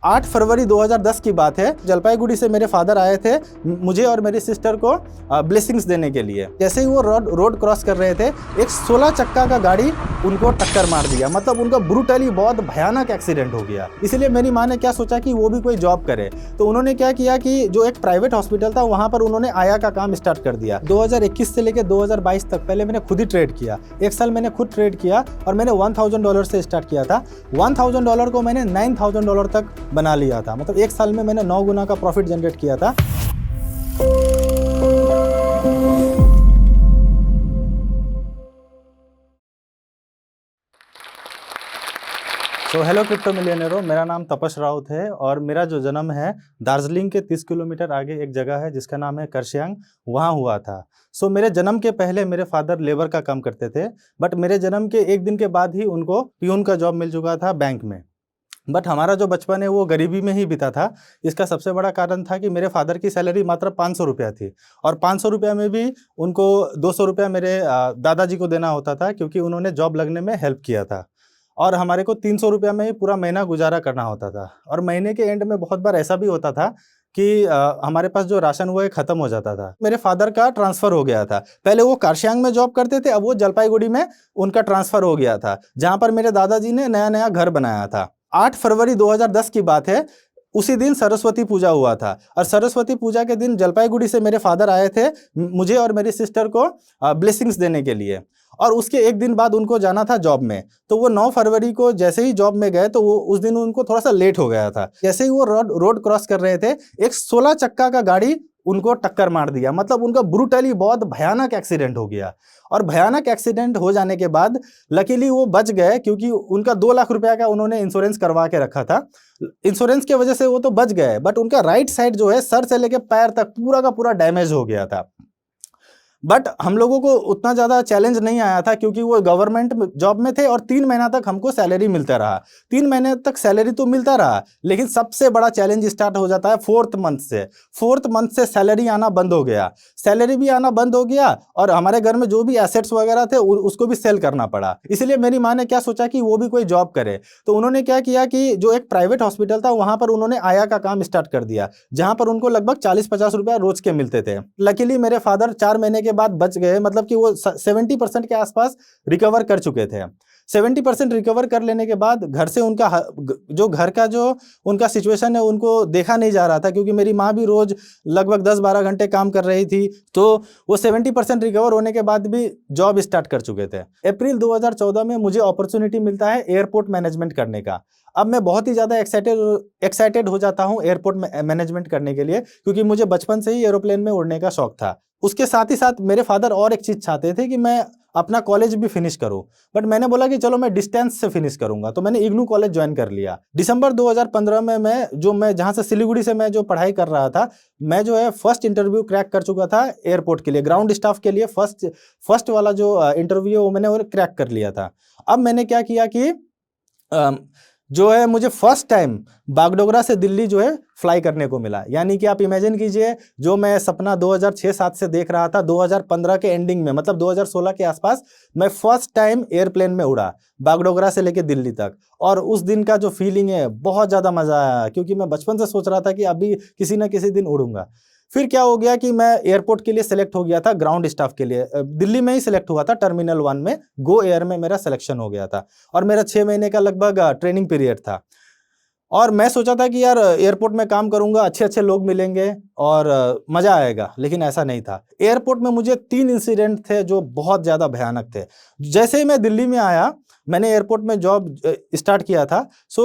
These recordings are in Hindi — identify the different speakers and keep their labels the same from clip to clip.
Speaker 1: 8 फरवरी 2010 की बात है। जलपाईगुड़ी से मेरे फादर आए थे मुझे और मेरी सिस्टर को ब्लेसिंग्स देने के लिए। जैसे ही वो रोड क्रॉस कर रहे थे, एक 16 चक्का का गाड़ी उनको टक्कर मार दिया। मतलब उनका ब्रूटली बहुत भयानक एक्सीडेंट हो गया। इसलिए मेरी माँ ने क्या सोचा कि वो भी कोई जॉब करे, तो उन्होंने क्या किया कि जो एक प्राइवेट हॉस्पिटल था वहाँ पर उन्होंने आया का काम स्टार्ट कर दिया। 2021 से लेकर 2022 तक पहले मैंने खुद ही ट्रेड किया। 1 साल मैंने खुद ट्रेड किया और मैंने $1000 से स्टार्ट किया था। $1000 को मैंने $9000 तक बना लिया था। मतलब 1 साल में मैंने 9 गुना का प्रॉफिट जनरेट किया था। तो हेलो क्रिप्टो मिलियनेरो, मेरा नाम तपस राउत है और मेरा जो जन्म है दार्जिलिंग के 30 किलोमीटर आगे एक जगह है जिसका नाम है करसियांग, वहाँ हुआ था। मेरे जन्म के पहले मेरे फादर लेबर का काम करते थे, बट मेरे जन्म के 1 दिन के बाद ही उनको पियून का जॉब मिल चुका था बैंक में। बट हमारा जो बचपन है वो गरीबी में ही बीता था। इसका सबसे बड़ा कारण था कि मेरे फादर की सैलरी मात्र 500 रुपया थी और 500 रुपया में भी उनको 200 रुपया मेरे दादाजी को देना होता था, क्योंकि उन्होंने जॉब लगने में हेल्प किया था। और हमारे को 300 रुपया में ही पूरा महीना गुजारा करना होता था। और महीने के एंड में बहुत बार ऐसा भी होता था कि हमारे पास जो राशन वो ख़त्म हो जाता था। मेरे फादर का ट्रांसफ़र हो गया था। पहले वो करसियांग में जॉब करते थे, अब वो जलपाईगुड़ी में उनका ट्रांसफ़र हो गया था, जहाँ पर मेरे दादाजी ने नया नया घर बनाया था। 8 फरवरी 2010 की बात है। उसी दिन सरस्वती पूजा हुआ था और सरस्वती पूजा के दिन जलपाईगुड़ी से मेरे फादर आए थे मुझे और मेरी सिस्टर को ब्लेसिंग्स देने के लिए। और उसके 1 दिन बाद उनको जाना था जॉब में। तो वो 9 फरवरी को जैसे ही जॉब में गए तो वो उस दिन उनको थोड़ा सा लेट हो गया था। जैसे ही वो रोड क्रॉस कर रहे थे, एक 16 चक्का का गाड़ी उनको टक्कर मार दिया। मतलब उनका ब्रूटली बहुत भयानक एक्सीडेंट हो गया। और भयानक एक्सीडेंट हो जाने के बाद लकीली वो बच गए, क्योंकि उनका 2 लाख रुपया का उन्होंने इंश्योरेंस करवा के रखा था। इंश्योरेंस की वजह से वो तो बच गए, बट उनका राइट साइड जो है सर से लेके पैर तक पूरा का पूरा डैमेज हो गया था। बट हम लोगों को उतना ज़्यादा चैलेंज नहीं आया था, क्योंकि वो गवर्नमेंट जॉब में थे और 3 महीना तक हमको सैलरी मिलता रहा। 3 महीने तक सैलरी तो मिलता रहा, लेकिन सबसे बड़ा चैलेंज स्टार्ट हो जाता है 4th मंथ से। 4th मंथ से सैलरी आना बंद हो गया। सैलरी भी आना बंद हो गया और हमारे घर में जो भी एसेट्स वगैरह थे उसको भी सेल करना पड़ा। इसलिए मेरी माँ ने क्या सोचा कि वो भी कोई जॉब करे। तो उन्होंने क्या किया कि जो एक प्राइवेट हॉस्पिटल था वहाँ पर उन्होंने आया का काम स्टार्ट कर दिया, जहाँ पर उनको लगभग 40-50 रुपया रोज के मिलते थे। लकीली मेरे फादर 4 महीने के बाद बच गए। मतलब कि वो 70% के आसपास रिकवर कर चुके थे। 70% रिकवर कर लेने के बाद घर से उनका जो घर का जो उनका सिचुएशन है उनको देखा नहीं जा रहा था, क्योंकि मेरी माँ भी रोज लगभग 10-12 घंटे काम कर रही थी। तो वो 70% रिकवर होने के बाद भी जॉब स्टार्ट कर चुके थे। अप्रैल 2014 में मुझे अपॉर्चुनिटी मिलता है एयरपोर्ट मैनेजमेंट करने का। अब मैं बहुत ही ज़्यादा एक्साइटेड हो जाता हूँ एयरपोर्ट मैनेजमेंट करने के लिए, क्योंकि मुझे बचपन से ही एरोप्लेन में उड़ने का शौक था। उसके साथ ही साथ मेरे फादर और एक चीज़ चाहते थे कि मैं अपना कॉलेज भी फिनिश करूं, बट मैंने बोला कि चलो मैं डिस्टेंस से फिनिश करूंगा। तो मैंने इग्नू कॉलेज ज्वाइन कर लिया। दिसंबर 2015 में मैं जहां से सिलीगुड़ी से मैं जो पढ़ाई कर रहा था, मैं जो है फर्स्ट इंटरव्यू क्रैक कर चुका था एयरपोर्ट के लिए। ग्राउंड स्टाफ के लिए फर्स्ट वाला जो इंटरव्यू है वो मैंने क्रैक कर लिया था। अब मैंने क्या किया कि जो है मुझे फर्स्ट टाइम बागडोगरा से दिल्ली जो है फ्लाई करने को मिला। यानी कि आप इमेजिन कीजिए, जो मैं सपना 2006-07 से देख रहा था, 2015 के एंडिंग में मतलब 2016 के आसपास मैं फर्स्ट टाइम एयरप्लेन में उड़ा बागडोगरा से लेके दिल्ली तक। और उस दिन का जो फीलिंग है बहुत ज़्यादा मज़ा आया, क्योंकि मैं बचपन से सोच रहा था कि अभी किसी ना किसी दिन उड़ूंगा। फिर क्या हो गया कि मैं एयरपोर्ट के लिए सिलेक्ट हो गया था, ग्राउंड स्टाफ के लिए। दिल्ली में ही सिलेक्ट हुआ था, टर्मिनल 1 में गो एयर में मेरा सिलेक्शन हो गया था और मेरा 6 महीने का लगभग ट्रेनिंग पीरियड था। और मैं सोचा था कि यार एयरपोर्ट में काम करूंगा, अच्छे अच्छे लोग मिलेंगे और मज़ा आएगा, लेकिन ऐसा नहीं था। एयरपोर्ट में मुझे 3 इंसिडेंट थे जो बहुत ज़्यादा भयानक थे। जैसे ही मैं दिल्ली में आया, मैंने एयरपोर्ट में जॉब स्टार्ट किया था।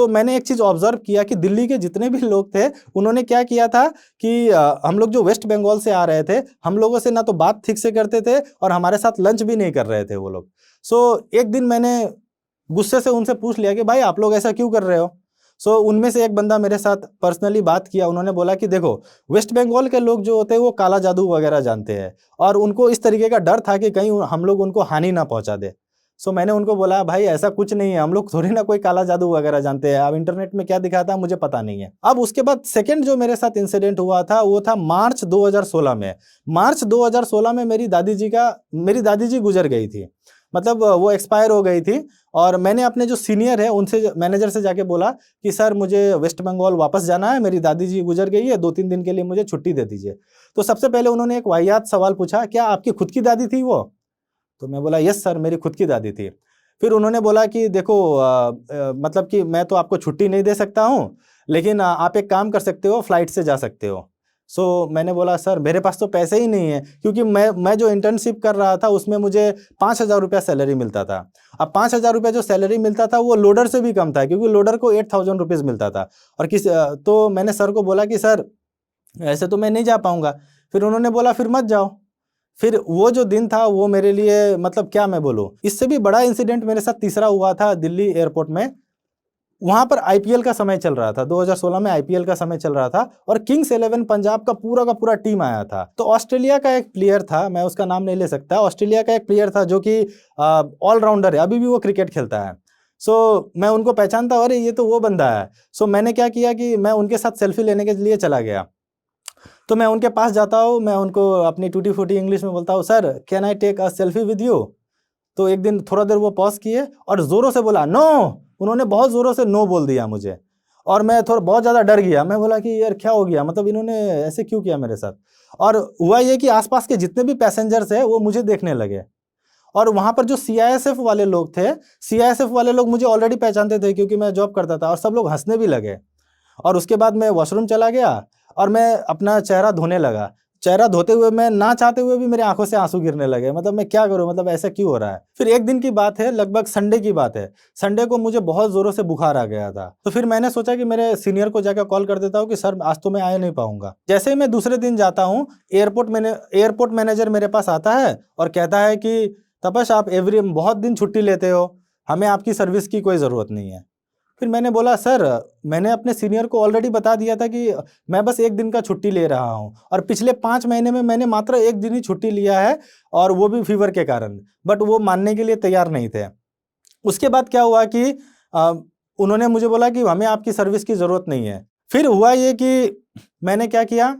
Speaker 1: मैंने एक चीज़ ऑब्जर्व किया कि दिल्ली के जितने भी लोग थे उन्होंने क्या किया था कि हम लोग जो वेस्ट बंगाल से आ रहे थे, हम लोगों से ना तो बात ठीक से करते थे और हमारे साथ लंच भी नहीं कर रहे थे वो लोग। एक दिन मैंने गुस्से से उनसे पूछ लिया कि भाई आप लोग ऐसा क्यों कर रहे हो। उनमें से एक बंदा मेरे साथ पर्सनली बात किया। उन्होंने बोला कि देखो, वेस्ट बंगाल के लोग जो होते हैं वो काला जादू वगैरह जानते हैं और उनको इस तरीके का डर था कि कहीं हम लोग उनको हानि ना पहुंचा दे। मैंने उनको बोला भाई ऐसा कुछ नहीं है, हम लोग थोड़ी ना कोई काला जादू वगैरह जानते हैं, अब इंटरनेट में क्या दिखाता है मुझे पता नहीं है। अब उसके बाद सेकंड जो मेरे साथ इंसिडेंट हुआ था वो था मार्च 2016 में। मार्च 2016 में मेरी दादी जी गुजर गई थी। मतलब वो एक्सपायर हो गई थी और मैंने अपने जो सीनियर है उनसे, मैनेजर से जाके बोला कि सर मुझे वेस्ट बंगाल वापस जाना है, मेरी दादी जी गुजर गई है, 2-3 दिन के लिए मुझे छुट्टी दे दीजिए। तो सबसे पहले उन्होंने एक वाहियात सवाल पूछा, क्या आपकी खुद की दादी थी वो? तो मैं बोला यस सर, मेरी खुद की दादी थी। फिर उन्होंने बोला कि देखो मतलब कि मैं तो आपको छुट्टी नहीं दे सकता हूँ, लेकिन आप एक काम कर सकते हो, फ्लाइट से जा सकते हो। मैंने बोला सर मेरे पास तो पैसे ही नहीं है, क्योंकि मैं जो इंटर्नशिप कर रहा था उसमें मुझे 5,000 रुपया सैलरी मिलता था। अब 5,000 रुपया जो सैलरी मिलता था वो लोडर से भी कम था, क्योंकि लोडर को 8,000 रुपीज़ मिलता था। और तो मैंने सर को बोला कि सर ऐसे तो मैं नहीं जा पाऊंगा। फिर उन्होंने बोला फिर मत जाओ। फिर वो जो दिन था वो मेरे लिए, मतलब क्या मैं बोलूं, इससे भी बड़ा इंसिडेंट मेरे साथ तीसरा हुआ था दिल्ली एयरपोर्ट में। वहां पर आईपीएल का समय चल रहा था, 2016 में आईपीएल का समय चल रहा था, और किंग्स 11 पंजाब का पूरा टीम आया था। तो ऑस्ट्रेलिया का एक प्लेयर था, मैं उसका नाम नहीं ले सकता, ऑस्ट्रेलिया का एक प्लेयर था जो कि ऑलराउंडर है, अभी भी वो क्रिकेट खेलता है। मैं उनको पहचानता हूं, अरे ये तो वो बंदा है। मैंने क्या किया कि मैं उनके साथ सेल्फी लेने के लिए चला गया। तो मैं उनके पास जाता हूँ, मैं उनको अपनी टूटी फूटी इंग्लिश में बोलता हूँ, sir can I take a selfie with you? तो एक दिन थोड़ा देर वो पॉज किए और जोरों से बोला नो। उन्होंने बहुत जोरों से नो बोल दिया मुझे, और मैं थोड़ा बहुत ज़्यादा डर गया। मैं बोला कि यार क्या हो गया, मतलब इन्होंने ऐसे क्यों किया मेरे साथ? और हुआ ये कि आसपास के जितने भी पैसेंजर्स है वो मुझे देखने लगे, और वहां पर जो सीआईएसएफ वाले लोग थे, सीआईएसएफ वाले लोग मुझे ऑलरेडी पहचानते थे क्योंकि मैं जॉब करता था, और सब लोग हंसने भी लगे। और उसके बाद मैं वॉशरूम चला गया और मैं अपना चेहरा धोने लगा। चेहरा धोते हुए मैं ना चाहते हुए भी मेरे आंखों से आंसू गिरने लगे, मतलब मैं क्या करूं, मतलब ऐसा क्यों हो रहा है। फिर एक दिन की बात है, लगभग संडे की बात है, संडे को मुझे बहुत जोरों से बुखार आ गया था। तो फिर मैंने सोचा कि मेरे सीनियर को जाकर कॉल कर देता हूँ कि सर आज तो मैं आ नहीं पाऊंगा। जैसे ही मैं दूसरे दिन जाता हूँ, एयरपोर्ट मैनेजर मेरे पास आता है और कहता है कि तपस आप बहुत दिन छुट्टी लेते हो, हमें आपकी सर्विस की कोई ज़रूरत नहीं है। फिर मैंने बोला सर मैंने अपने सीनियर को ऑलरेडी बता दिया था कि मैं बस एक दिन का छुट्टी ले रहा हूँ, और पिछले 5 महीने में मैंने मात्र एक दिन ही छुट्टी लिया है, और वो भी फीवर के कारण। बट वो मानने के लिए तैयार नहीं थे। उसके बाद क्या हुआ कि उन्होंने मुझे बोला कि हमें आपकी सर्विस की ज़रूरत नहीं है। फिर हुआ ये कि मैंने क्या किया,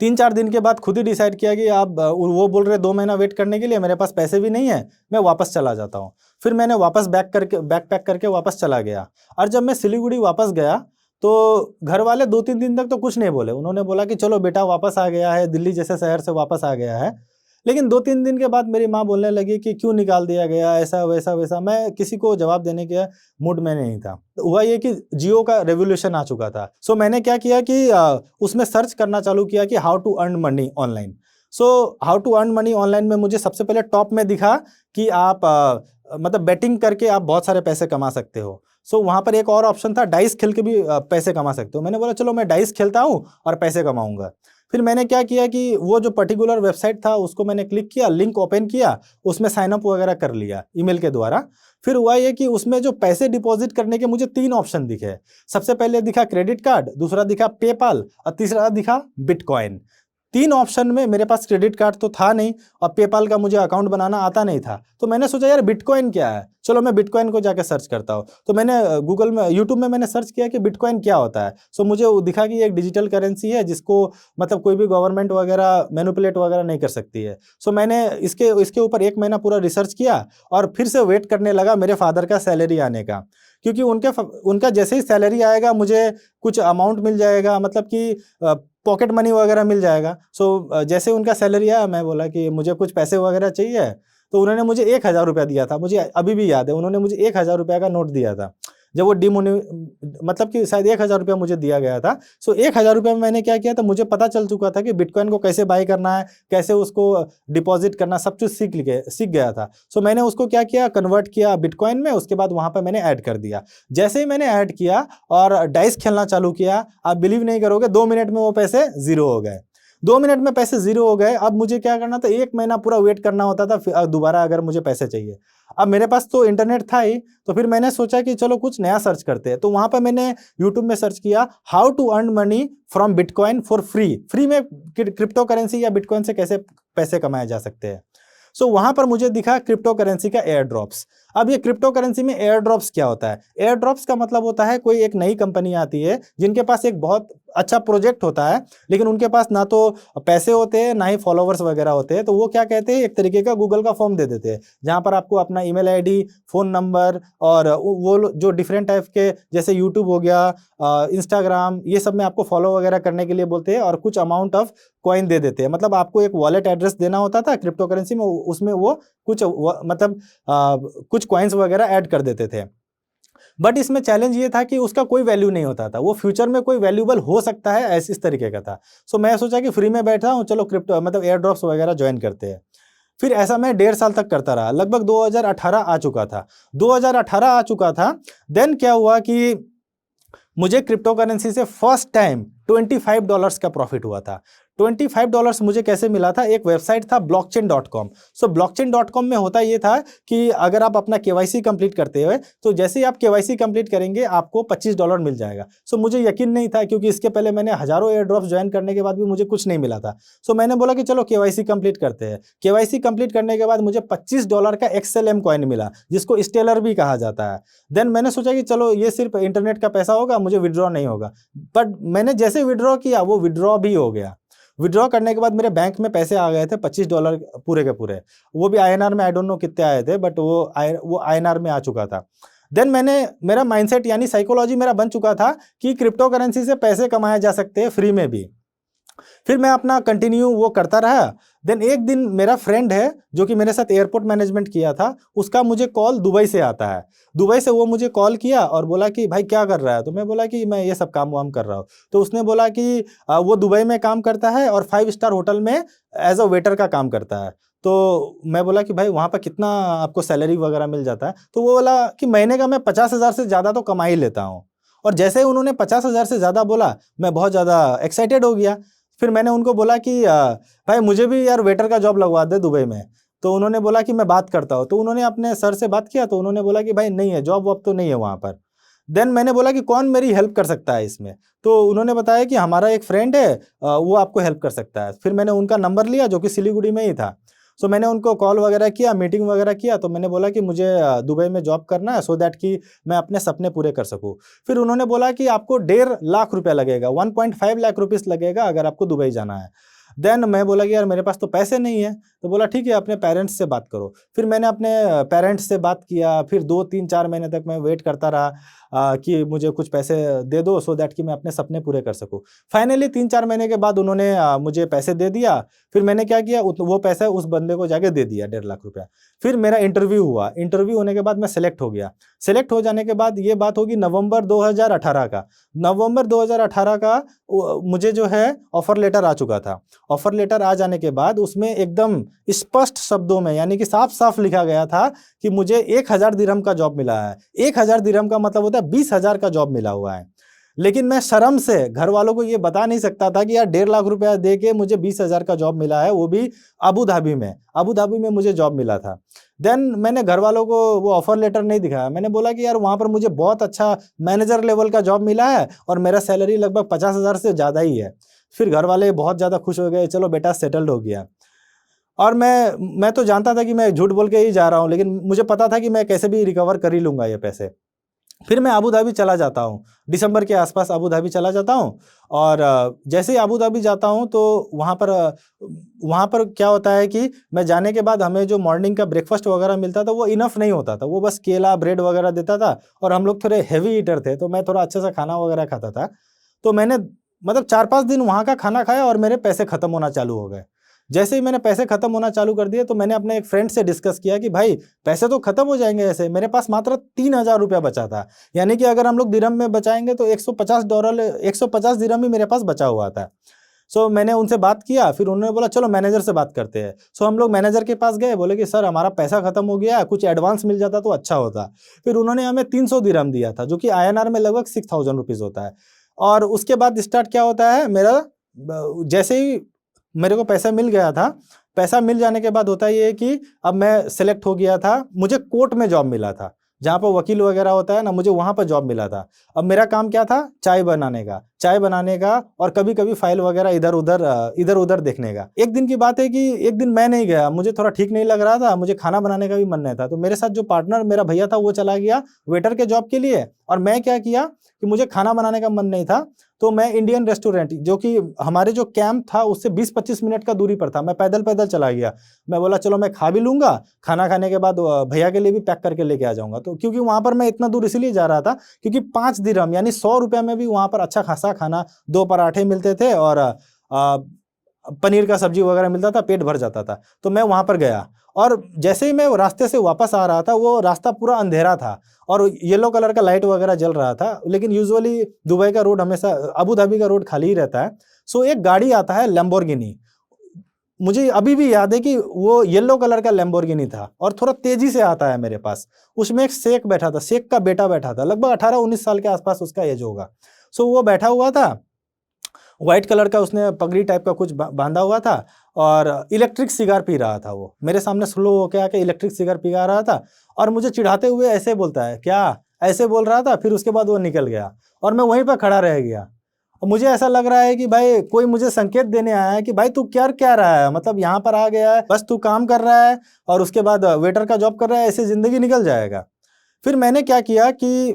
Speaker 1: 3-4 दिन के बाद खुद ही डिसाइड किया कि आप वो बोल रहे 2 महीना वेट करने के लिए, मेरे पास पैसे भी नहीं है, मैं वापस चला जाता हूँ। फिर मैंने वापस बैक पैक करके वापस चला गया। और जब मैं सिलीगुड़ी वापस गया तो घर वाले 2-3 दिन तक तो कुछ नहीं बोले। उन्होंने बोला कि चलो बेटा वापस आ गया है, दिल्ली जैसे शहर से वापस आ गया है। लेकिन 2-3 दिन के बाद मेरी माँ बोलने लगी कि क्यों निकाल दिया गया, ऐसा वैसा वैसा। मैं किसी को जवाब देने के मूड में नहीं था। तो हुआ ये कि जियो का रेवोल्यूशन आ चुका था। मैंने क्या किया कि उसमें सर्च करना चालू किया कि how to earn money online. How to earn money online में मुझे सबसे पहले टॉप में दिखा कि आप मतलब बैटिंग करके आप बहुत सारे पैसे कमा सकते हो। वहाँ पर एक और ऑप्शन था, डाइस खेल के भी पैसे कमा सकते हो। मैंने बोला चलो मैं डाइस खेलता हूँ और पैसे कमाऊंगा। फिर मैंने क्या किया कि वो जो पर्टिकुलर वेबसाइट था उसको मैंने क्लिक किया, लिंक ओपन किया, उसमें साइन अप वगैरह कर लिया ईमेल के द्वारा। फिर हुआ ये कि उसमें जो पैसे डिपॉजिट करने के मुझे 3 ऑप्शन दिखे। सबसे पहले दिखा क्रेडिट कार्ड, दूसरा दिखा पेपाल, और तीसरा दिखा बिटकॉइन। 3 ऑप्शन में मेरे पास क्रेडिट कार्ड तो था नहीं, और पेपाल का मुझे अकाउंट बनाना आता नहीं था। तो मैंने सोचा यार बिटकॉइन क्या है, चलो मैं बिटकॉइन को जाकर सर्च करता हूँ। तो मैंने गूगल में, यूट्यूब में मैंने सर्च किया कि बिटकॉइन क्या होता है। मुझे वो दिखा कि एक डिजिटल करेंसी है जिसको मतलब कोई भी गवर्नमेंट वगैरह मैनिपुलेट वगैरह नहीं कर सकती है। मैंने इसके ऊपर 1 महीना पूरा रिसर्च किया, और फिर से वेट करने लगा मेरे फादर का सैलरी आने का, क्योंकि उनका जैसे ही सैलरी आएगा मुझे कुछ अमाउंट मिल जाएगा, मतलब कि पॉकेट मनी वगैरह मिल जाएगा। जैसे उनका सैलरी आया, मैं बोला कि मुझे कुछ पैसे वगैरह चाहिए। तो उन्होंने मुझे 1,000 रुपया दिया था, मुझे अभी भी याद है। उन्होंने मुझे 1,000 रुपया का नोट दिया था, जब वो मतलब कि शायद 1,000 रुपया मुझे दिया गया था। 1,000 रुपया में मैंने क्या किया था, मुझे पता चल चुका था कि बिटकॉइन को कैसे बाई करना है, कैसे उसको डिपॉजिट करना, सब कुछ सीख गया था। मैंने उसको क्या किया, कन्वर्ट किया बिटकॉइन में। उसके बाद वहां पर मैंने ऐड कर दिया। जैसे ही मैंने ऐड किया और डाइस खेलना चालू किया, आप बिलीव नहीं करोगे, 2 मिनट में वो पैसे 0 हो गए। 2 मिनट में पैसे 0 हो गए। अब मुझे क्या करना था, 1 महीना पूरा वेट करना होता था फिर दोबारा अगर मुझे पैसे चाहिए। अब मेरे पास तो इंटरनेट था ही, तो फिर मैंने सोचा कि चलो कुछ नया सर्च करते हैं। तो वहां पर मैंने यूट्यूब में सर्च किया how to earn money from bitcoin for free में क्रिप्टो करेंसी या बिटकॉइन से कैसे पैसे कमाए जा सकते हैं। वहां पर मुझे दिखा क्रिप्टो करेंसी का एयर ड्रॉप्स। अब ये क्रिप्टो करेंसी में एयर ड्रॉप्स क्या होता है? एयर ड्रॉप्स का मतलब होता है कोई एक नई कंपनी आती है जिनके पास एक बहुत अच्छा प्रोजेक्ट होता है, लेकिन उनके पास ना तो पैसे होते हैं ना ही फॉलोवर्स वगैरह होते हैं, तो वो क्या कहते हैं, एक तरीके का गूगल का फॉर्म दे देते हैं जहां पर आपको अपना ईमेल आईडी, फोन नंबर और जो डिफरेंट टाइप के जैसे यूट्यूब हो गया, इंस्टाग्राम, ये सब में आपको फॉलो वगैरह करने के लिए बोलते हैं और कुछ अमाउंट ऑफ कॉइन दे देते हैं। मतलब आपको एक वॉलेट एड्रेस देना होता था क्रिप्टो करेंसी में, उसमें वो कुछ मतलब कुछ कॉइन्स वगैरह ऐड कर देते थे। बट इसमें चैलेंज ये था कि उसका कोई वैल्यू नहीं होता था, वो फ्यूचर में कोई वैल्यूबल हो सकता है ऐसे इस तरीके का था। सो मैं सोचा कि फ्री में बैठा हूँ, चलो क्रिप्टो मतलब एयर ड्रॉप्स वगैरह ज्वाइन करते हैं। फिर ऐसा मैं 1.5 साल तक करता रहा, लगभग 2018 आ चुका था। 2018 आ चुका था, देन क्या हुआ कि मुझे क्रिप्टो करेंसी से फर्स्ट टाइम $25 का प्रॉफिट हुआ था। $25 मुझे कैसे मिला था, एक वेबसाइट था blockchain.com। सो blockchain.com में होता ये था कि अगर आप अपना केवाईसी कंप्लीट करते हुए, तो जैसे ही आप केवाईसी कंप्लीट करेंगे आपको $25 मिल जाएगा। सो मुझे यकीन नहीं था, क्योंकि इसके पहले मैंने हजारों एयर ड्रॉप्स ज्वाइन करने के बाद भी मुझे कुछ नहीं मिला था। सो मैंने बोला कि चलो केवाईसी कंप्लीट करते हैं। केवाईसी कंप्लीट करने के बाद मुझे $25 का XLM कॉइन मिला, जिसको स्टेलर भी कहा जाता है। देन मैंने सोचा कि चलो ये सिर्फ इंटरनेट का पैसा होगा, मुझे विड्रॉ नहीं होगा। बट मैंने जैसे विड्रॉ किया वो विड्रॉ भी हो गया। विड्रॉ करने के बाद मेरे बैंक में पैसे आ गए थे $25 पूरे के पूरे, वो भी INR में, आई डोंट नो कितने आए थे, बट वो INR में आ चुका था। देन मेरा माइंडसेट यानी साइकोलॉजी मेरा बन चुका था कि क्रिप्टो करेंसी से पैसे कमाए जा सकते हैं फ्री में भी। फिर मैं अपना कंटिन्यू वो करता रहा। देन एक दिन मेरा फ्रेंड है जो कि मेरे साथ एयरपोर्ट मैनेजमेंट किया था, उसका मुझे कॉल दुबई से आता है। दुबई से वो मुझे कॉल किया और बोला कि भाई क्या कर रहा है, तो मैं बोला कि मैं ये सब काम वाम कर रहा हूँ। तो उसने बोला कि वो दुबई में काम करता है और 5 स्टार होटल में एज अ वेटर का काम करता है। तो मैं बोला कि भाई वहाँ पर कितना आपको सैलरी वगैरह मिल जाता है, तो वो बोला कि महीने का मैं 50,000 से ज़्यादा तो कमा ही लेता हूँ। और जैसे ही उन्होंने 50,000 से ज़्यादा बोला, मैं बहुत ज़्यादा एक्साइटेड हो गया। फिर मैंने उनको बोला कि भाई मुझे भी यार वेटर का जॉब लगवा दे दुबई में। तो उन्होंने बोला कि मैं बात करता हूँ। तो उन्होंने अपने सर से बात किया, तो उन्होंने बोला कि भाई नहीं है, जॉब वॉब तो नहीं है वहाँ पर। देन मैंने बोला कि कौन मेरी हेल्प कर सकता है इसमें, तो उन्होंने बताया कि हमारा एक फ्रेंड है, वो आपको हेल्प कर सकता है। फिर मैंने उनका नंबर लिया जो कि सिलीगुड़ी में ही था। सो मैंने उनको कॉल वगैरह किया, मीटिंग वगैरह किया। तो मैंने बोला कि मुझे दुबई में जॉब करना है, सो दैट कि मैं अपने सपने पूरे कर सकूँ। फिर उन्होंने बोला कि आपको 1.5 लाख रुपया लगेगा, 1.5 लाख रुपीस लगेगा अगर आपको दुबई जाना है। देन मैं बोला कि यार मेरे पास तो पैसे नहीं है। तो बोला ठीक है, अपने पेरेंट्स से बात करो। फिर मैंने अपने पेरेंट्स से बात किया। फिर 2-3-4 महीने तक मैं वेट करता रहा कि मुझे कुछ पैसे दे दो, सो दैट कि मैं अपने सपने पूरे कर सकूं। फाइनली 3-4 महीने के बाद उन्होंने मुझे पैसे दे दिया। फिर मैंने क्या किया, वो पैसा उस बंदे को जाके दे दिया, 1.5 लाख रुपया। फिर मेरा इंटरव्यू हुआ। इंटरव्यू होने के बाद मैं सेलेक्ट हो गया। सेलेक्ट हो जाने के बाद ये बात होगी नवंबर 2018 का। नवंबर 2018 का मुझे जो है ऑफर लेटर आ चुका था। ऑफर लेटर आ जाने के बाद उसमें एकदम स्पष्ट शब्दों में यानी कि साफ साफ लिखा गया था कि मुझे 1,000 दिरहम का जॉब मिला है। 1,000 दिरहम का मतलब होता है 20,000 का जॉब मिला हुआ है। लेकिन मैं शर्म से घर वालों को ये बता नहीं सकता था कि यार 1.5 लाख रुपया दे के मुझे 20,000 का जॉब मिला है, वो भी अबू धाबी में। अबू धाबी में मुझे जॉब मिला था। देन मैंने घर वालों को वो ऑफर लेटर नहीं दिखाया। मैंने बोला कि यार वहाँ पर मुझे बहुत अच्छा मैनेजर लेवल का जॉब मिला है और मेरा सैलरी लगभग 50,000 से ज़्यादा ही है। फिर घर वाले बहुत ज़्यादा खुश हो गए, चलो बेटा सेटल्ड हो गया। और मैं तो जानता था कि मैं झूठ बोल के ही जा रहा हूँ, लेकिन मुझे पता था कि मैं कैसे भी रिकवर कर ही लूँगा ये पैसे। फिर मैं अबू धाबी चला जाता हूँ, दिसंबर के आसपास अबू धाबी चला जाता हूँ। और जैसे ही अबू धाबी जाता हूँ तो वहाँ पर क्या होता है कि मैं जाने के बाद हमें जो मॉर्निंग का ब्रेकफास्ट वगैरह मिलता था वो इनफ नहीं होता था, वो बस केला ब्रेड वगैरह देता था। और हम लोग थोड़े हैवी ईटर थे, तो मैं थोड़ा अच्छे से खाना वगैरह खाता था। तो मैंने मतलब 4-5 दिन वहाँ का खाना खाया और मेरे पैसे खत्म होना चालू हो गए। जैसे ही मैंने पैसे खत्म होना चालू कर दिए, तो मैंने अपने एक फ्रेंड से डिस्कस किया कि भाई पैसे तो खत्म हो जाएंगे ऐसे। मेरे पास मात्र 3,000 रुपया बचा था, यानी कि अगर हम लोग दिरहम में बचाएंगे तो $150 दिरहम ही मेरे पास बचा हुआ था। सो मैंने उनसे बात किया। फिर उन्होंने बोला चलो मैनेजर से बात करते हैं। सो हम लोग मैनेजर के पास गए, बोले कि सर हमारा पैसा खत्म हो गया, कुछ एडवांस मिल जाता तो अच्छा होता। फिर उन्होंने हमें 300 दिरहम दिया था, जो कि INR में लगभग 6,000 रुपीज़ होता है। और उसके बाद स्टार्ट क्या होता है, मेरा जैसे ही मेरे को पैसा मिल गया था, पैसा मिल जाने के बाद होता ये है कि अब मैं सेलेक्ट हो गया था। मुझे कोर्ट में जॉब मिला था, जहाँ पर वकील वगैरह होता है ना, मुझे वहाँ पर जॉब मिला था। अब मेरा काम क्या था, चाय बनाने का। चाय बनाने का और कभी कभी फाइल वगैरह इधर उधर देखने का। एक दिन की बात है कि एक दिन मैं नहीं गया, मुझे थोड़ा ठीक नहीं लग रहा था, मुझे खाना बनाने का भी मन नहीं था, तो मेरे साथ जो पार्टनर मेरा भैया था वो चला गया वेटर के जॉब के लिए, और मैं क्या किया कि मुझे खाना बनाने का मन नहीं था, तो मैं इंडियन रेस्टोरेंट जो कि हमारे जो कैंप था उससे 20-25 मिनट का दूरी पर था, मैं पैदल पैदल चला गया। मैं बोला चलो मैं खा भी लूंगा, खाना खाने के बाद भैया के लिए भी पैक करके लेके आ जाऊंगा। तो क्योंकि वहां पर मैं इतना दूर इसलिए जा रहा था क्योंकि 5 दिरहम यानी 100 रुपये में भी वहां पर अच्छा खासा खाना, 2 पराठे मिलते थे और पनीर का सब्जी वगैरह मिलता था, पेट भर जाता था। तो मैं वहां पर गया और जैसे ही मैं रास्ते से वापस आ रहा था वो रास्ता पूरा अंधेरा था और येलो कलर का लाइट वगैरह जल रहा था, लेकिन यूजुअली दुबई का रोड हमेशा, अबू धाबी का रोड खाली ही रहता है। सो एक गाड़ी आता है लैम्बोर्गिनी, मुझे अभी भी याद है कि वो येलो कलर का लैम्बोर्गिनी था और थोड़ा तेजी से आता है मेरे पास। उसमें एक शेख बैठा था, शेख का बेटा बैठा था, लगभग 18-19 साल के आसपास उसका एज होगा। सो वो बैठा हुआ था, व्हाइट कलर का उसने पगड़ी टाइप का कुछ बांधा हुआ था और इलेक्ट्रिक सिगार पी रहा था। वो मेरे सामने स्लो होके आके इलेक्ट्रिक सिगार पिघा रहा था और मुझे चिढ़ाते हुए ऐसे बोलता है, क्या ऐसे बोल रहा था। फिर उसके बाद वो निकल गया और मैं वहीं पर खड़ा रह गया। और मुझे ऐसा लग रहा है कि भाई कोई मुझे संकेत देने आया है कि भाई तू क्या क्या रहा है, मतलब यहाँ पर आ गया है, बस तू काम कर रहा है और उसके बाद वेटर का जॉब कर रहा है, ऐसे जिंदगी निकल जाएगा। फिर मैंने क्या किया कि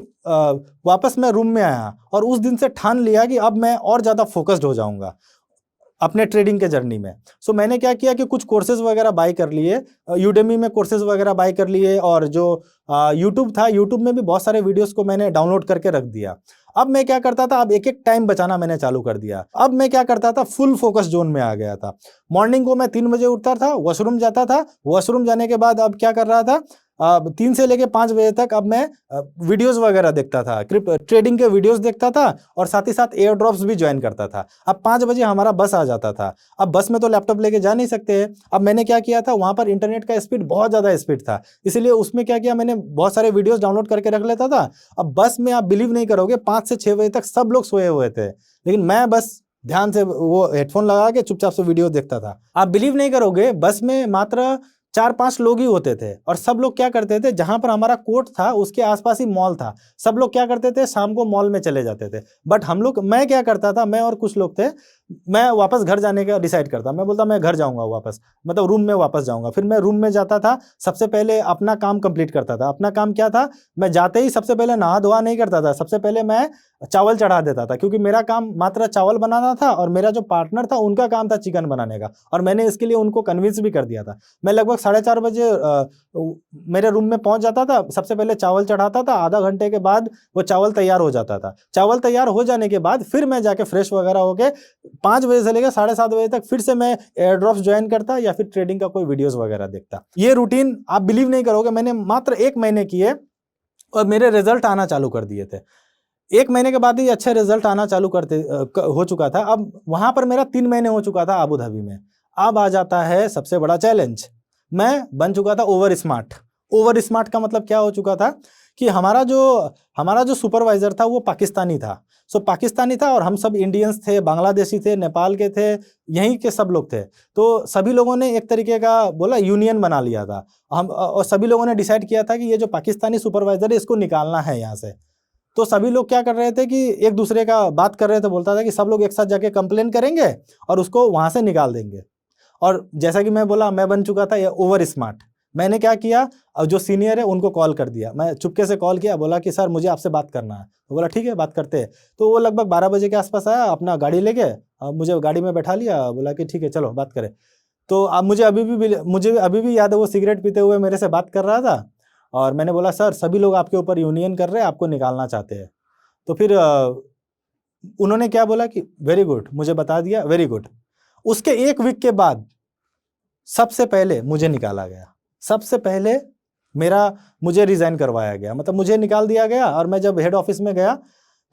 Speaker 1: वापस मैं रूम में आया और उस दिन से ठान लिया कि अब मैं और ज़्यादा फोकस्ड हो जाऊंगा अपने ट्रेडिंग के जर्नी में। सो मैंने क्या किया कि कुछ कोर्सेज वगैरह बाय कर लिए, यूडेमी में कोर्सेज वगैरह बाय कर लिए और जो यूट्यूब था, यूट्यूब में भी बहुत सारे वीडियोस को मैंने डाउनलोड करके रख दिया। अब मैं क्या करता था, अब एक एक टाइम बचाना मैंने चालू कर दिया। अब मैं क्या करता था, फुल फोकस जोन में आ गया था। मॉर्निंग को मैं 3 बजे उठता था, वॉशरूम जाता था, वॉशरूम जाने के बाद अब क्या कर रहा था, 3 से लेके 5 बजे तक अब मैं वीडियोस वगैरह देखता था, ट्रेडिंग के वीडियोस देखता था और साथ ही साथ एयर ड्रॉप्स भी ज्वाइन करता था। अब 5 बजे हमारा बस आ जाता था। अब बस में तो लैपटॉप लेके जा नहीं सकते हैं। अब मैंने क्या किया था, वहां पर इंटरनेट का स्पीड बहुत ज़्यादा स्पीड था, इसलिए उसमें क्या किया, मैंने बहुत सारे वीडियोस डाउनलोड करके रख लेता था। अब बस में आप बिलीव नहीं करोगे, 5 से 6 बजे तक सब लोग सोए हुए थे, लेकिन मैं बस ध्यान से वो हेडफोन लगा के चुपचाप से वीडियो देखता था। आप बिलीव नहीं करोगे, बस में मात्र 4-5 लोग ही होते थे और सब लोग क्या करते थे, जहां पर हमारा कोर्ट था उसके आसपास ही मॉल था, सब लोग क्या करते थे, शाम को मॉल में चले जाते थे। बट मैं क्या करता था, मैं और कुछ लोग थे, मैं वापस घर जाने का डिसाइड करता, मैं बोलता मैं घर जाऊंगा वापस, मतलब रूम में वापस जाऊंगा। फिर मैं रूम में जाता था, सबसे पहले अपना काम कंप्लीट करता था। अपना काम क्या था, मैं जाते ही सबसे पहले नहा धोआ नहीं करता था, सबसे पहले मैं चावल चढ़ा देता था, क्योंकि मेरा काम मात्र चावल बनाना था और मेरा जो पार्टनर था उनका काम था चिकन बनाने का, और मैंने इसके लिए उनको कन्विंस भी कर दिया था। मैं लगभग 4:30 बजे मेरे रूम में पहुंच जाता था, सबसे पहले चावल चढ़ाता था, आधा घंटे के बाद वो चावल तैयार हो जाता था। चावल तैयार हो जाने के बाद फिर मैं जाके फ्रेश वगैरह होके 5 बजे से लेकर 7:30 बजे तक फिर से मैं एयर ड्रॉप्स ज्वाइन करता या फिर ट्रेडिंग का कोई वीडियोस वगैरह देखता। ये रूटीन आप बिलीव नहीं करोगे, मैंने मात्र 1 महीने किए और मेरे रिजल्ट आना चालू कर दिए थे। 1 महीने के बाद ही अच्छे रिजल्ट आना चालू हो चुका था। अब वहां पर मेरा 3 महीने हो चुका था अबू धाबी में। अब आ जाता है सबसे बड़ा चैलेंज, मैं बन चुका था ओवर स्मार्ट। ओवर स्मार्ट का मतलब क्या हो चुका था कि हमारा जो सुपरवाइजर था वो पाकिस्तानी था। सो पाकिस्तानी था और हम सब इंडियंस थे, बांग्लादेशी थे, नेपाल के थे, यहीं के सब लोग थे। तो सभी लोगों ने एक तरीके का बोला यूनियन बना लिया था हम, और सभी लोगों ने डिसाइड किया था कि ये जो पाकिस्तानी सुपरवाइजर है इसको निकालना है यहाँ से। तो सभी लोग क्या कर रहे थे कि एक दूसरे का बात कर रहे थे, बोलता था कि सब लोग एक साथ जाके कंप्लेन करेंगे और उसको वहां से निकाल देंगे। और जैसा कि मैं बोला, मैं बन चुका था ये ओवर स्मार्ट। मैंने क्या किया, जो सीनियर है उनको कॉल कर दिया, मैं चुपके से कॉल किया, बोला कि सर मुझे आपसे बात करना है। तो बोला ठीक है बात करते हैं। तो वो लगभग 12 बजे के आसपास आया, अपना गाड़ी लेके मुझे गाड़ी में बैठा लिया, बोला कि ठीक है चलो बात करें। तो अब मुझे अभी भी याद है, वो सिगरेट पीते हुए मेरे से बात कर रहा था और मैंने बोला सर सभी लोग आपके ऊपर यूनियन कर रहे हैं, आपको निकालना चाहते हैं। तो फिर उन्होंने क्या बोला कि वेरी गुड, मुझे बता दिया, वेरी गुड। उसके 1 वीक के बाद सबसे पहले मुझे निकाला गया, सबसे पहले मुझे रिजाइन करवाया गया, मतलब मुझे निकाल दिया गया। और मैं जब हेड ऑफिस में गया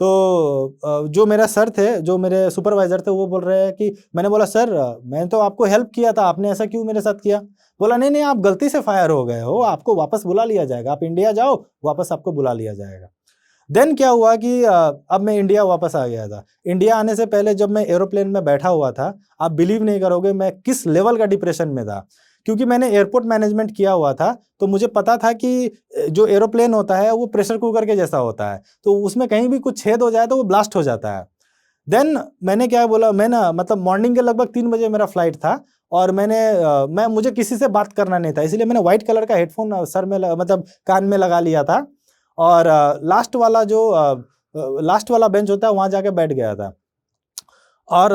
Speaker 1: तो जो मेरा सर थे, जो मेरे सुपरवाइजर थे, वो बोल रहे हैं कि, मैंने बोला सर मैंने तो आपको हेल्प किया था, आपने ऐसा क्यों मेरे साथ किया। बोला नहीं आप गलती से फायर हो गए हो, आपको वापस बुला लिया जाएगा, आप इंडिया जाओ, वापस आपको बुला लिया जाएगा। देन क्या हुआ कि अब मैं इंडिया वापस आ गया था। इंडिया आने से पहले जब मैं एरोप्लेन में बैठा हुआ था, आप बिलीव नहीं करोगे मैं किस लेवल का डिप्रेशन में था, क्योंकि मैंने एयरपोर्ट मैनेजमेंट किया हुआ था। तो मुझे पता था कि जो एरोप्लेन होता है वो प्रेशर कुकर के जैसा होता है, तो उसमें कहीं भी कुछ छेद हो जाए तो वो ब्लास्ट हो जाता है। देन मैंने क्या बोला, मैं ना मतलब मॉर्निंग के लगभग 3 बजे मेरा फ्लाइट था और मुझे किसी से बात करना नहीं था, इसलिए मैंने व्हाइट कलर का हेडफोन सर में मतलब कान में लगा लिया था और लास्ट वाला बेंच होता है वहाँ जाके बैठ गया था। और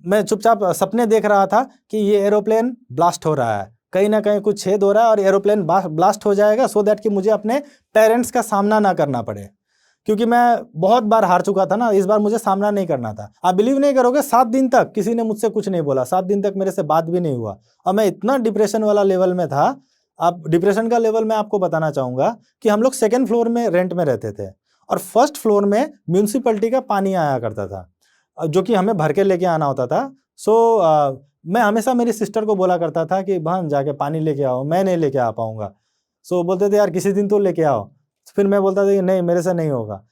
Speaker 1: मैं चुपचाप सपने देख रहा था कि ये एरोप्लेन ब्लास्ट हो रहा है, कहीं ना कहीं कुछ छेद हो रहा है और एरोप्लेन ब्लास्ट हो जाएगा, सो दैट कि मुझे अपने पेरेंट्स का सामना ना करना पड़े, क्योंकि मैं बहुत बार हार चुका था ना, इस बार मुझे सामना नहीं करना था। आप बिलीव नहीं करोगे, 7 दिन तक किसी ने मुझसे कुछ नहीं बोला, 7 दिन तक मेरे से बात भी नहीं हुआ और मैं इतना डिप्रेशन वाला लेवल में था। अब डिप्रेशन का लेवल मैं आपको बताना चाहूँगा कि हम लोग 2nd फ्लोर में रेंट में रहते थे और 1st फ्लोर में म्यूनसिपैलिटी का पानी आया करता था, जो कि हमें भर के लेके आना होता था। मैं हमेशा मेरी सिस्टर को बोला करता था कि बहन जाके पानी लेके आओ, मैं नहीं लेके आ पाऊंगा। बोलते थे यार किसी दिन तो लेके आओ, फिर मैं बोलता था कि नहीं मेरे से नहीं होगा।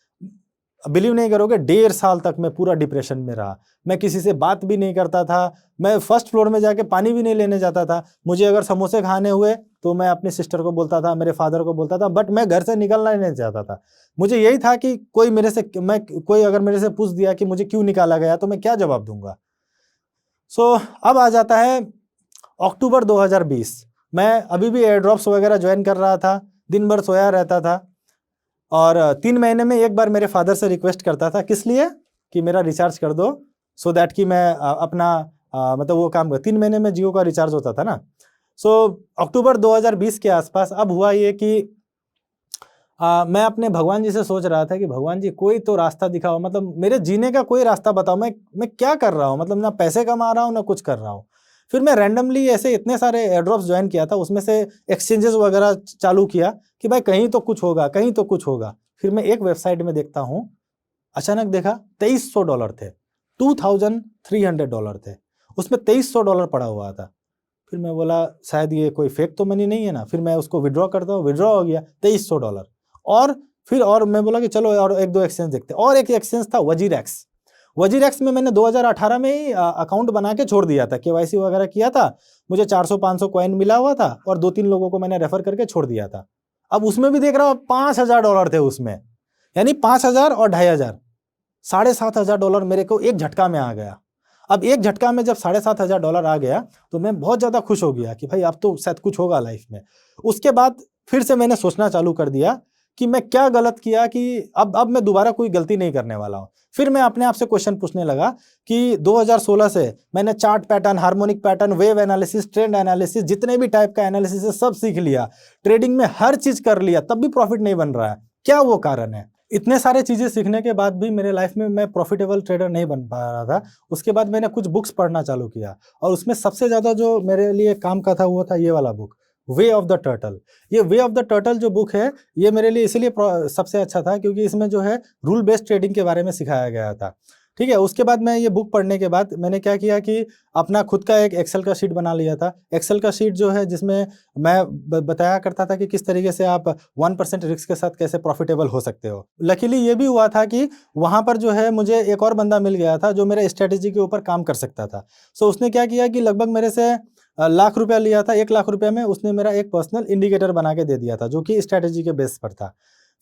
Speaker 1: बिलीव नहीं करोगे, 1.5 साल तक मैं पूरा डिप्रेशन में रहा, मैं किसी से बात भी नहीं करता था, मैं 1st फ्लोर में जाके पानी भी नहीं लेने जाता था। मुझे अगर समोसे खाने हुए तो मैं अपनी सिस्टर को बोलता था, मेरे फादर को बोलता था, बट मैं घर से निकलना ही नहीं चाहता था। मुझे यही था कि कोई अगर मेरे से पूछ दिया कि मुझे क्यों निकाला गया तो मैं क्या जवाब दूंगा। अब आ जाता है अक्टूबर 2020, मैं अभी भी एयर ड्रॉप्स वगैरह ज्वाइन कर रहा था, दिन भर सोया रहता था और 3 महीने में एक बार मेरे फादर से रिक्वेस्ट करता था, किस लिए, कि मेरा रिचार्ज कर दो, सो दैट कि मैं मतलब वो काम कर। 3 महीने में जियो का रिचार्ज होता था ना। अक्टूबर 2020 के आसपास अब हुआ ये कि मैं अपने भगवान जी से सोच रहा था कि भगवान जी कोई तो रास्ता दिखाओ, मतलब मेरे जीने का कोई रास्ता बताओ, मैं क्या कर रहा हूँ, मतलब ना पैसे कमा रहा हूँ ना कुछ कर रहा हूँ। फिर मैं रैंडमली ऐसे इतने सारे एयरड्रॉप्स ज्वाइन किया था, उसमें से एक्सचेंजेस वगैरह चालू किया कि भाई कहीं तो कुछ होगा, कहीं तो कुछ होगा। फिर मैं एक वेबसाइट में देखता हूँ, अचानक देखा $2300 थे, $2300 थे, उसमें $2300 पड़ा हुआ था। फिर मैं बोला शायद ये कोई फेक तो मनी नहीं है ना, फिर मैं उसको विड्रॉ करता हूँ, विड्रॉ हो गया $2300। और मैं बोला कि चलो और 1-2 एक्सचेंज देखते, और एक एक्सचेंज था वजीरेक्स। वजीरेक्स में मैंने 2018 में ही अकाउंट बना के छोड़ दिया था, केवाईसी वगैरह किया था, मुझे 400-500 कॉइन मिला हुआ था और 2-3 लोगों को मैंने रेफर करके छोड़ दिया था। अब उसमें भी देख रहा हूँ $5000 थे उसमें, यानी 5000 और 2500, $7500 मेरे को एक झटका में आ गया। अब एक झटका में जब $7500 आ गया तो मैं बहुत ज़्यादा खुश हो गया कि भाई अब तो शायद कुछ होगा लाइफ में। उसके बाद फिर से मैंने सोचना चालू कर दिया कि मैं क्या गलत किया कि अब मैं दोबारा कोई गलती नहीं करने वाला हूँ। फिर मैं अपने आप से क्वेश्चन पूछने लगा कि 2016 से मैंने chart pattern, harmonic pattern, wave analysis, trend analysis, जितने भी टाइप का एनालिसिस है सब सीख लिया, ट्रेडिंग में हर चीज कर लिया, तब भी प्रॉफिट नहीं बन रहा है। क्या वो कारण है? इतने सारे चीजें सीखने के बाद भी मेरे लाइफ में मैं प्रॉफिटेबल ट्रेडर नहीं बन पा रहा था। उसके बाद मैंने कुछ बुक्स पढ़ना चालू किया और उसमें सबसे ज्यादा जो मेरे लिए काम का था वो था ये वाला book, way of the turtle. ये वे ऑफ द टर्टल जो बुक है, ये मेरे लिए इसलिए सबसे अच्छा था क्योंकि इसमें जो है रूल बेस्ड ट्रेडिंग के बारे में सिखाया गया था। ठीक है, उसके बाद मैं ये बुक पढ़ने के बाद मैंने क्या किया कि अपना खुद का एक एक्सेल का शीट बना लिया था। एक्सेल का शीट जो है जिसमें मैं बताया करता था कि किस तरीके से आप 1% रिस्क के साथ कैसे प्रॉफिटेबल हो सकते हो। लकीली ये भी हुआ था कि वहाँ पर जो है मुझे एक और बंदा मिल गया था जो मेरे स्ट्रेटेजी के ऊपर काम कर सकता था। उसने क्या किया कि लगभग मेरे से लाख रुपया लिया था, 1 लाख रुपये में उसने मेरा एक पर्सनल इंडिकेटर बना के दे दिया था जो कि स्ट्रेटेजी के बेस पर था।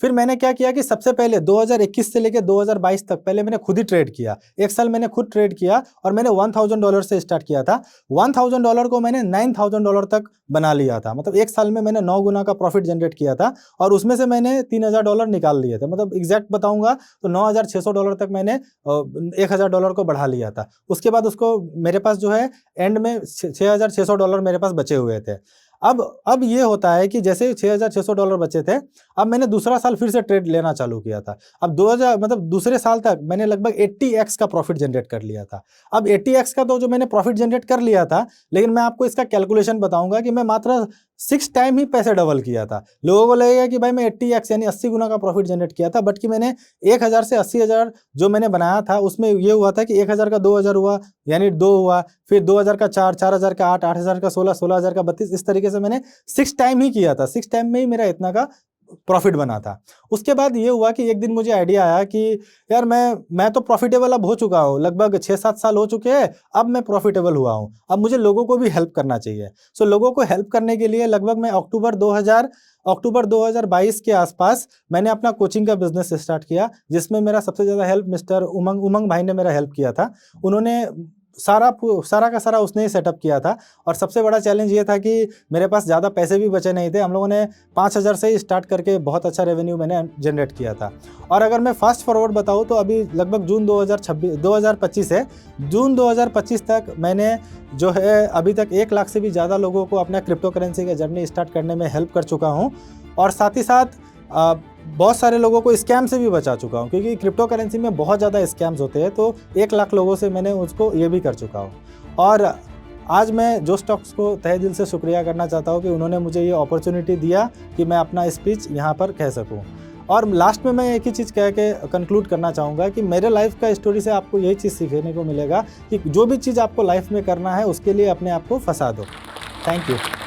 Speaker 1: फिर मैंने क्या किया कि सबसे पहले 2021 से लेकर 2022 तक पहले मैंने खुद ही ट्रेड किया। 1 साल मैंने खुद ट्रेड किया और मैंने $1000 से स्टार्ट किया था। $1000 को मैंने $9000 तक बना लिया था, मतलब 1 साल में मैंने 9 गुना का प्रॉफिट जनरेट किया था और उसमें से मैंने $3000 निकाल लिए थे। मतलब एग्जैक्ट बताऊंगा तो $9600 तक मैंने $1000 को बढ़ा लिया था। उसके बाद उसको मेरे पास जो है एंड में $6600 मेरे पास बचे हुए थे। अब ये होता है कि जैसे $6600 बचे थे, अब मैंने दूसरा साल फिर से ट्रेड लेना चालू किया था। अब 2000 मतलब दूसरे साल तक मैंने लगभग 80x का प्रॉफिट जनरेट कर लिया था। अब 80x का तो जो मैंने प्रॉफिट जनरेट कर लिया था, लेकिन मैं आपको इसका कैलकुलेशन बताऊंगा कि मैं मात्र 6 टाइम ही पैसे डबल किया था। लोगों को लगेगा कि भाई मैं 80x यानी 80 गुना का प्रॉफिट जनरेट किया था, बट कि मैंने 1000 से 80000 जो मैंने बनाया था उसमें ये हुआ था कि 1000 का 2000 हुआ यानी 2 हुआ, फिर 2000 का 4, 4000 का 8, 8000 का 16, 16000 का 32, इस तरीके से मैंने 6 टाइम ही किया था। 6 टाइम में ही मेरा इतना का प्रॉफिट बना था। उसके बाद ये हुआ कि एक दिन मुझे आइडिया आया कि यार मैं तो प्रॉफिटेबल अब हो चुका हूँ, लगभग 6-7 साल हो चुके हैं, अब मैं प्रॉफिटेबल हुआ हूँ, अब मुझे लोगों को भी हेल्प करना चाहिए। सो लोगों को हेल्प करने के लिए लगभग मैं अक्टूबर 2022 के आसपास मैंने अपना कोचिंग का बिजनेस स्टार्ट किया, जिसमें मेरा सबसे ज़्यादा हेल्प मिस्टर उमंग भाई ने मेरा हेल्प किया था। उन्होंने सारा का सारा उसने ही सेटअप किया था। और सबसे बड़ा चैलेंज ये था कि मेरे पास ज़्यादा पैसे भी बचे नहीं थे। हम लोगों ने 5,000 से ही स्टार्ट करके बहुत अच्छा रेवेन्यू मैंने जनरेट किया था। और अगर मैं फास्ट फॉरवर्ड बताऊँ तो अभी लगभग जून 2025 है, जून 2025 तक मैंने जो है अभी तक 1 लाख से भी ज़्यादा लोगों को अपना क्रिप्टो करेंसी का जर्नी स्टार्ट करने में हेल्प कर चुका हूँ। और साथ ही साथ बहुत सारे लोगों को स्कैम से भी बचा चुका हूँ, क्योंकि क्रिप्टो करेंसी में बहुत ज़्यादा स्कैम्स होते हैं। तो 1 लाख लोगों से मैंने उसको ये भी कर चुका हूँ। और आज मैं जो स्टॉक्स को तहे दिल से शुक्रिया करना चाहता हूँ कि उन्होंने मुझे ये अपॉर्चुनिटी दिया कि मैं अपना स्पीच यहाँ पर कह सकूँ। और लास्ट में मैं एक ही चीज़ कह के कंक्लूड करना चाहूँगा कि मेरे लाइफ का स्टोरी से आपको यही चीज़ सीखने को मिलेगा कि जो भी चीज़ आपको लाइफ में करना है उसके लिए अपने आप को फंसा दो। Thank you.